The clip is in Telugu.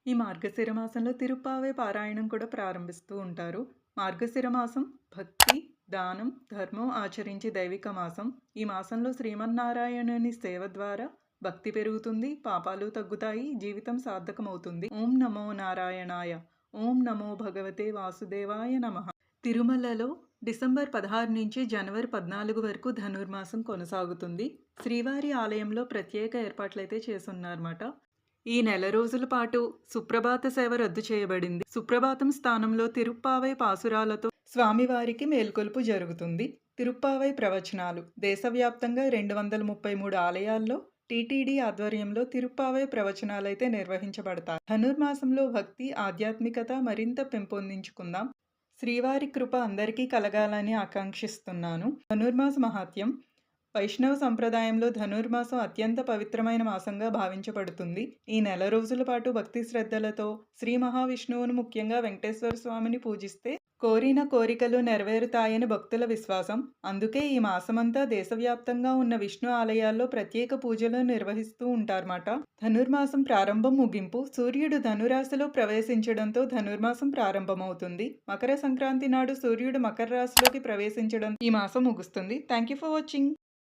ఈ మార్గశిర మాసంలో తిరుప్పావై పారాయణం కూడా ప్రారంభిస్తూ ఉంటారు. మార్గశిర మాసం భక్తి, దానం, ధర్మం ఆచరించి దైవిక మాసం. ఈ మాసంలో శ్రీమన్నారాయణుని సేవ ద్వారా భక్తి పెరుగుతుంది, పాపాలు తగ్గుతాయి, జీవితం సార్థకమవుతుంది. ఓం నమో నారాయణాయ. ఓం నమో భగవతే వాసుదేవాయ నమః. తిరుమలలో డిసెంబర్ 16 నుంచి జనవరి 14 వరకు ధనుర్మాసం కొనసాగుతుంది. శ్రీవారి ఆలయంలో ప్రత్యేక ఏర్పాట్లయితే చేసున్నారన్నమాట. ఈ నెల రోజుల పాటు సుప్రభాత సేవ రద్దు చేయబడింది. సుప్రభాతం స్థానంలో తిరుప్పావై పాసురాలతో స్వామివారికి మేల్కొలుపు జరుగుతుంది. తిరుప్పావై ప్రవచనాలు దేశవ్యాప్తంగా 233 ఆలయాల్లో టీటీడీ ఆధ్వర్యంలో తిరుప్పావై ప్రవచనాలైతే నిర్వహించబడతాయి. ధనుర్మాసంలో భక్తి, ఆధ్యాత్మికత మరింత పెంపొందించుకుందాం. శ్రీవారి కృప అందరికీ కలగాలని ఆకాంక్షిస్తున్నాను. ధనుర్మాస మహాత్యం. వైష్ణవ సంప్రదాయంలో ధనుర్మాసం అత్యంత పవిత్రమైన మాసంగా భావించబడుతుంది. ఈ నెల రోజుల పాటు భక్తి శ్రద్ధలతో శ్రీ మహావిష్ణువును, ముఖ్యంగా వెంకటేశ్వర స్వామిని పూజిస్తే కోరిన కోరికలు నెరవేరుతాయని భక్తుల విశ్వాసం. అందుకే ఈ మాసమంతా దేశవ్యాప్తంగా ఉన్న విష్ణు ఆలయాల్లో ప్రత్యేక పూజలు నిర్వహిస్తూ ఉంటారన్నమాట. ధనుర్మాసం ప్రారంభం, ముగింపు. సూర్యుడు ధనురాశిలో ప్రవేశించడంతో ధనుర్మాసం ప్రారంభమవుతుంది. మకర సంక్రాంతి నాడు సూర్యుడు మకర రాశిలోకి ప్రవేశించడం ఈ మాసం ముగుస్తుంది. Thank you for watching.